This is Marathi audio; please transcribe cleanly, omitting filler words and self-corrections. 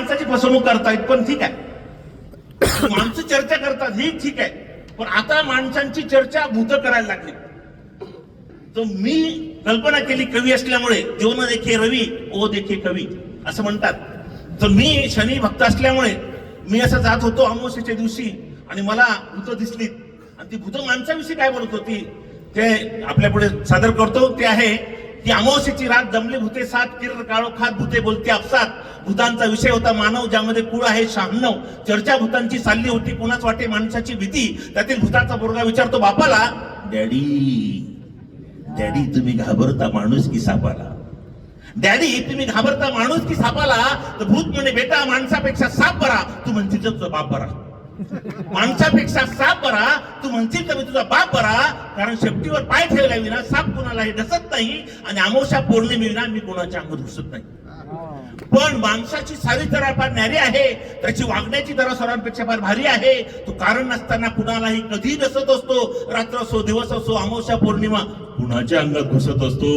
माणसाची फसवणूक करतायत, पण ठीक आहे, माणसं चर्चा करतात ही ठीक आहे, पण आता माणसांची चर्चा भूत करायला लागली. तर मी कल्पना केली, कवी असल्यामुळे जीवन देखे रवी ओ देखे कवी असं म्हणतात. तर मी शनी भक्त असल्यामुळे मी असं जात होतो अमावस्येच्या दिवशी आणि मला भूत दिसली आणि ती भूत माणसाविषयी काय बोलत होती ते आपल्या पुढे सादर करतो. ते आहे की अमावस्येची रात जमले भूते सात, किरण काळो खात भूते बोलते आपसात. भूतांचा विषय होता मानव, ज्यामध्ये कुळ आहे 96. चर्चा भूतांची चालली होती, कुणाच वाटे माणसाची भीती. त्यातील भूताचा पोरगा विचारतो बापाला, डॅडी डॅडी तुम्ही घाबरता माणूस की सापाला? डॅडी तुम्ही घाबरता माणूस की सापाला? तर भूत म्हणे बेटा माणसापेक्षा साप बरा, तू म्हणशील तुझा बाप बरा. माणसापेक्षा साप बरा, तू म्हणशील तर तुझा बाप बरा. कारण शेपटीवर पाय ठेवल्या विना साप कुणालाही डसत नाही आणि अमावस्या पौर्णिमेविना मी कोणाच्या अंगात घुसत नाही. पण माणसाची सारी तरा फार न्यारी आहे, त्याची वागण्याची तरा सर्वांपेक्षा फार भारी आहे. तो कारण नसताना कुणालाही कधी डसत असतो. रात्र असो दिवस असो अमावस्या पौर्णिमा कुणाच्या अंगात घुसत असतो.